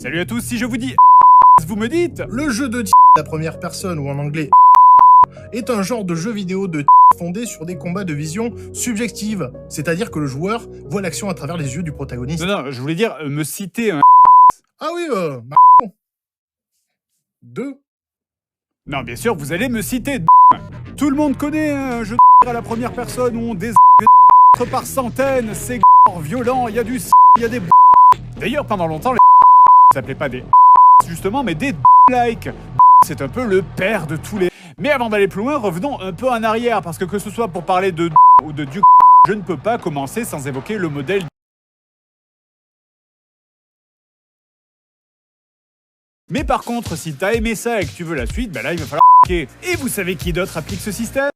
Salut à tous, si je vous dis vous me dites. Le jeu de la première personne, ou en anglais est un genre de jeu vidéo de fondé sur des combats de vision subjective, c'est-à-dire que le joueur voit l'action à travers les yeux du protagoniste. Non, je voulais dire me citer un... Ah oui, deux. Non, bien sûr, vous allez me citer Tout le monde connaît un jeu à la première personne où on par centaines, c'est violent, il y a du il y a des... D'ailleurs, pendant longtemps, les s'appelaient pas des justement, mais des like. C'est un peu le père de tous les... Mais avant d'aller plus loin, revenons un peu en arrière, parce que ce soit pour parler de ou de Duke, je ne peux pas commencer sans évoquer le modèle. Mais par contre, si t'as aimé ça et que tu veux la suite, bah là il va falloir cliquer. Et vous savez qui d'autre applique ce système?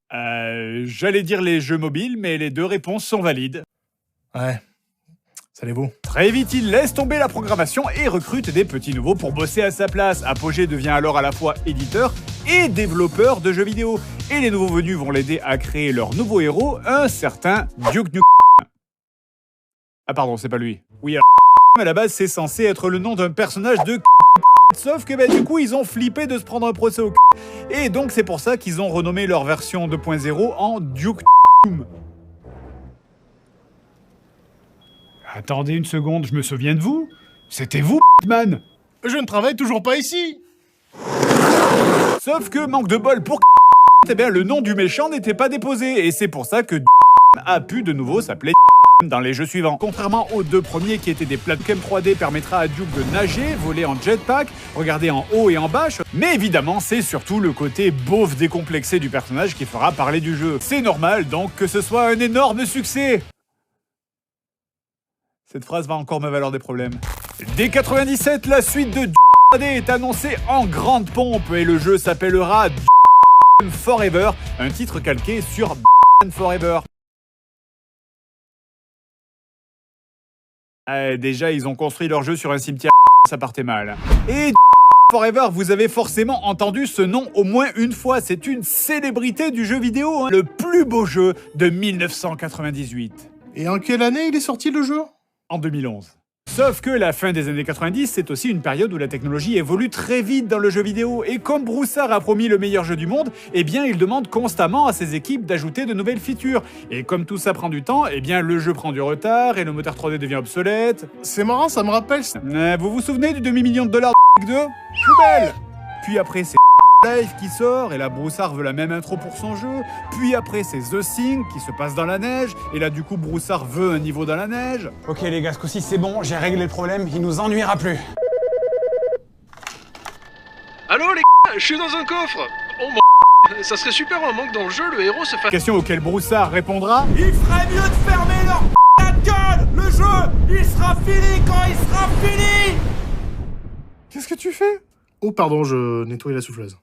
J'allais dire les jeux mobiles, mais les deux réponses sont valides. Ouais, ça les vaut. Très vite, il laisse tomber la programmation et recrute des petits nouveaux pour bosser à sa place. Apogee devient alors à la fois éditeur et développeur de jeux vidéo. Et les nouveaux venus vont l'aider à créer leur nouveau héros, un certain Duke Nukem. Ah pardon, c'est pas lui. Oui, alors, à la base, c'est censé être le nom d'un personnage de... Sauf que du coup, ils ont flippé de se prendre un procès au et donc c'est pour ça qu'ils ont renommé leur version 2.0 en Duke Nukem. Attendez une seconde, je me souviens de vous? C'était vous, man? Je ne travaille toujours pas ici. Sauf que, manque de bol pour eh bien, le nom du méchant n'était pas déposé, et c'est pour ça que a pu de nouveau s'appeler dans les jeux suivants. Contrairement aux deux premiers qui étaient des plateformes 3D, permettra à Duke de nager, voler en jetpack, regarder en haut et en bas. Mais évidemment, c'est surtout le côté beauf décomplexé du personnage qui fera parler du jeu. C'est normal donc que ce soit un énorme succès. Cette phrase va encore me valoir des problèmes. Dès 97, la suite de 3D est annoncée en grande pompe et le jeu s'appellera Forever, un titre calqué sur Forever. Déjà, ils ont construit leur jeu sur un cimetière, ça partait mal. Et Forever, vous avez forcément entendu ce nom au moins une fois, c'est une célébrité du jeu vidéo, hein. Le plus beau jeu de 1998. Et en quelle année il est sorti le jeu? En 2011. Sauf que la fin des années 90, c'est aussi une période où la technologie évolue très vite dans le jeu vidéo, et comme Broussard a promis le meilleur jeu du monde, eh bien il demande constamment à ses équipes d'ajouter de nouvelles features. Et comme tout ça prend du temps, eh bien le jeu prend du retard, et le moteur 3D devient obsolète. C'est marrant, ça me rappelle... Vous vous souvenez du demi-million de dollars de poubelle? Puis après c'est Live qui sort, et là Broussard veut la même intro pour son jeu. Puis après c'est The Thing qui se passe dans la neige, et là du coup Broussard veut un niveau dans la neige. Ok les gars, ce coup-ci c'est bon, j'ai réglé le problème, il nous ennuiera plus. Allô les gars, je suis dans un coffre. Oh mon... Ça serait super un moment que dans le jeu, le héros se fasse... Question auquel Broussard répondra: Il ferait mieux de fermer leur gueule. Le jeu, il sera fini quand il sera fini. Qu'est-ce que tu fais? Oh pardon, je nettoie la souffleuse.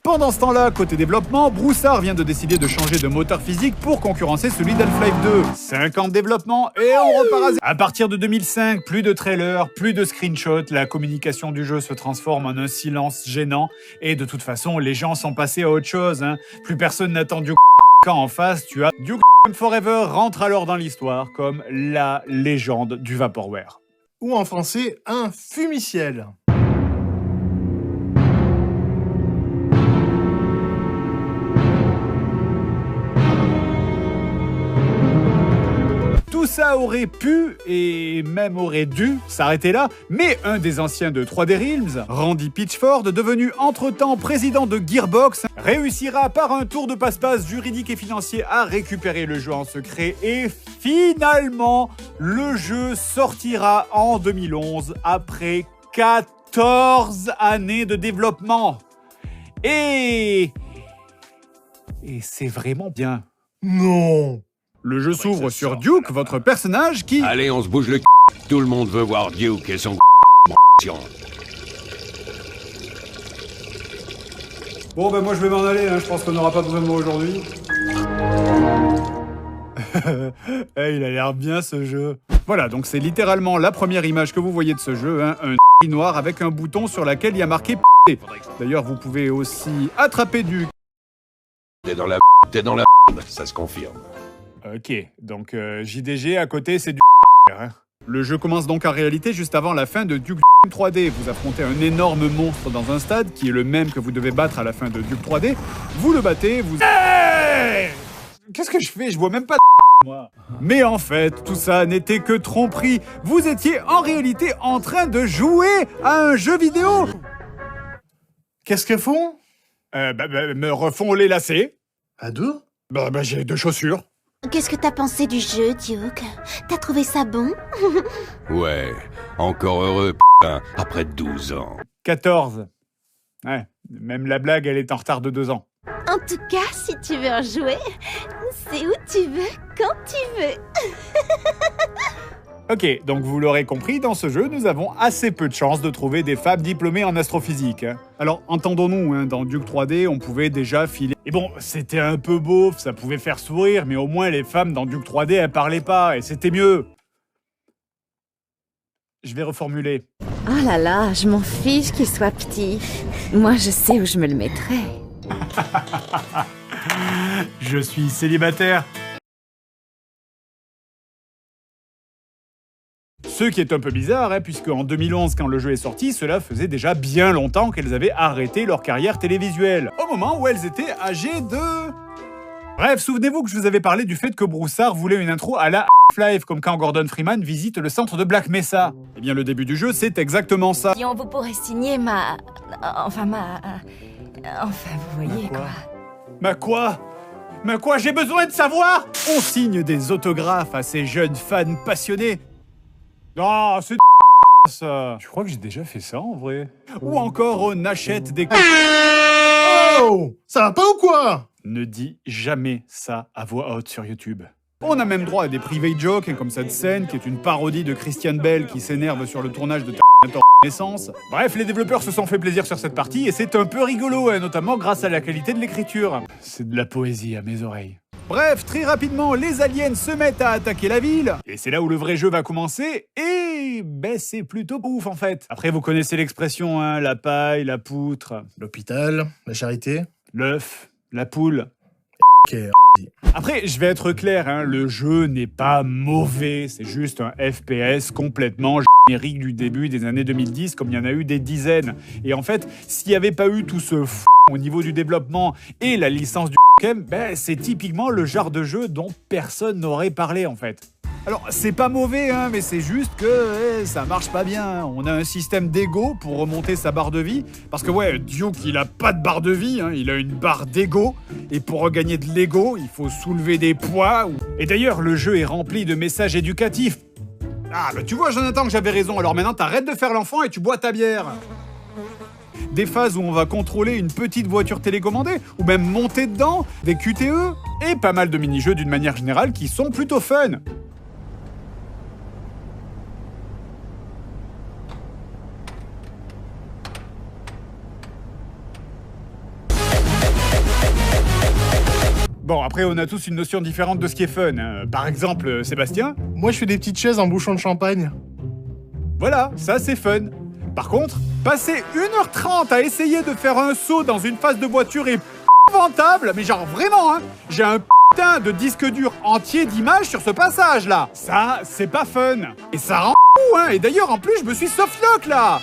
Pendant ce temps-là, côté développement, Broussard vient de décider de changer de moteur physique pour concurrencer celui d'Half-Life 2. 5 ans de développement et on repart à zéro. À partir de 2005, plus de trailers, plus de screenshots, la communication du jeu se transforme en un silence gênant, et de toute façon, les gens sont passés à autre chose, hein. Plus personne n'attend Duke quand en face, tu as Duke Forever rentre alors dans l'histoire comme la légende du Vaporware. Ou en français, un fumiciel. Tout ça aurait pu, et même aurait dû, s'arrêter là, mais un des anciens de 3D Realms, Randy Pitchford, devenu entre-temps président de Gearbox, réussira par un tour de passe-passe juridique et financier à récupérer le jeu en secret, et finalement, le jeu sortira en 2011, après 14 années de développement. Et c'est vraiment bien. Non. Le jeu s'ouvre sur Duke, votre personnage qui... Allez, on se bouge le c***. Tout le monde veut voir Duke et son Bon, ben moi je vais m'en aller, hein. Je pense qu'on n'aura pas besoin de moi aujourd'hui. Il a l'air bien ce jeu. Voilà, donc c'est littéralement la première image que vous voyez de ce jeu, hein. Un noir avec un bouton sur lequel il y a marqué P. D'ailleurs, vous pouvez aussi attraper Duke. T'es dans la ça se confirme. Ok, donc JDG à côté c'est du hein. Le jeu commence donc en réalité juste avant la fin de Duke 3D. Vous affrontez un énorme monstre dans un stade qui est le même que vous devez battre à la fin de Duke 3D. Vous le battez, vous... Hey, qu'est-ce que je fais? Je vois même pas de moi. Mais en fait, tout ça n'était que tromperie. Vous étiez en réalité en train de jouer à un jeu vidéo. Qu'est-ce qu'elles font? Me refont les lacets. À deux? J'ai 2 chaussures. Qu'est-ce que t'as pensé du jeu, Duke? T'as trouvé ça bon? Ouais, encore heureux, après 12 ans. 14. Ouais, même la blague, elle est en retard de 2 ans. En tout cas, si tu veux en jouer, c'est où tu veux, quand tu veux. Ok, donc vous l'aurez compris, dans ce jeu, nous avons assez peu de chances de trouver des femmes diplômées en astrophysique. Alors, entendons-nous, dans Duke 3D, on pouvait déjà filer... Et bon, c'était un peu beauf, ça pouvait faire sourire, mais au moins les femmes dans Duke 3D, elles parlaient pas, et c'était mieux. Je vais reformuler. Oh là là, je m'en fiche qu'il soit petit. Moi, je sais où je me le mettrais. Je suis célibataire. Ce qui est un peu bizarre, puisque en 2011, quand le jeu est sorti, cela faisait déjà bien longtemps qu'elles avaient arrêté leur carrière télévisuelle, au moment où elles étaient âgées de... Bref, souvenez-vous que je vous avais parlé du fait que Broussard voulait une intro à la Half-Life, comme quand Gordon Freeman visite le centre de Black Mesa. Eh bien, le début du jeu, c'est exactement ça. Si on vous pourrait signer Enfin, vous voyez, quoi. Mais quoi? J'ai besoin de savoir! On signe des autographes à ces jeunes fans passionnés. Ah, c'est ça. Je crois que j'ai déjà fait ça, en vrai. Ou encore, on achète des... Oh! Ça va pas ou quoi? Ne dis jamais ça à voix haute sur YouTube. On a même droit à des private jokes, comme cette scène qui est une parodie de Christian Bale qui s'énerve sur le tournage de Terminator Naissance. Bref, les développeurs se sont fait plaisir sur cette partie et c'est un peu rigolo, notamment grâce à la qualité de l'écriture. C'est de la poésie à mes oreilles. Bref, très rapidement, les aliens se mettent à attaquer la ville, et c'est là où le vrai jeu va commencer, et c'est plutôt ouf en fait. Après, vous connaissez l'expression, la paille, la poutre, L'hôpital, la charité. l'œuf, la poule. Ok. Après, je vais être clair, le jeu n'est pas mauvais, c'est juste un FPS complètement générique du début des années 2010, comme il y en a eu des dizaines. Et en fait, s'il n'y avait pas eu tout ce au niveau du développement et la licence du c'est typiquement le genre de jeu dont personne n'aurait parlé en fait. Alors, c'est pas mauvais, mais c'est juste que ça marche pas bien. On a un système d'ego pour remonter sa barre de vie. Parce que Duke, il a pas de barre de vie, il a une barre d'ego. Et pour regagner de l'ego, il faut soulever des poids. Et d'ailleurs, le jeu est rempli de messages éducatifs. Ah, tu vois, Jonathan, que j'avais raison. Alors maintenant, t'arrêtes de faire l'enfant et tu bois ta bière. Des phases où on va contrôler une petite voiture télécommandée, ou même monter dedans, des QTE, et pas mal de mini-jeux d'une manière générale qui sont plutôt fun. Bon, après, on a tous une notion différente de ce qui est fun. Par exemple, Sébastien? Moi, je fais des petites chaises en bouchon de champagne. Voilà, ça c'est fun. Par contre, passer 1h30 à essayer de faire un saut dans une phase de voiture est épouvantable, mais genre vraiment, j'ai un putain de disque dur entier d'images sur ce passage-là. Ça, c'est pas fun. Et ça rend fou, et d'ailleurs, en plus, je me suis softlock, là.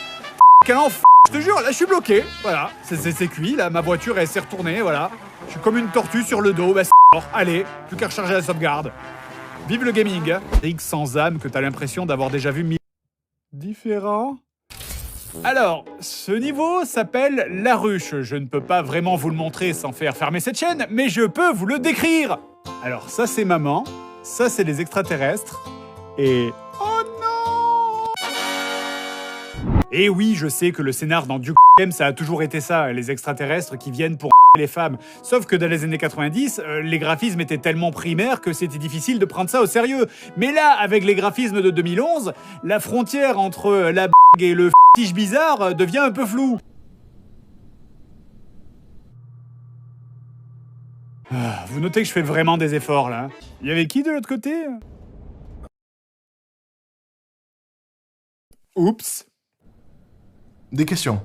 Quel enf... Je te jure, là, je suis bloqué. Voilà, c'est cuit, là, ma voiture, elle s'est retournée, voilà. Je suis comme une tortue sur le dos, c'est mort. Allez, plus qu'à recharger la sauvegarde. Vive le gaming. X sans âme que t'as l'impression d'avoir déjà vu mille... Différents. Alors, ce niveau s'appelle La Ruche. Je ne peux pas vraiment vous le montrer sans faire fermer cette chaîne, mais je peux vous le décrire. Alors, ça c'est maman, ça c'est les extraterrestres, et... Oh non! Et oui, je sais que le scénar dans Duke ça a toujours été ça, les extraterrestres qui viennent pour les femmes. Sauf que dans les années 90, les graphismes étaient tellement primaires que c'était difficile de prendre ça au sérieux. Mais là, avec les graphismes de 2011, la frontière entre la et le tige bizarre devient un peu floue. Vous notez que je fais vraiment des efforts là. Il y avait qui de l'autre côté? Oups. Des questions.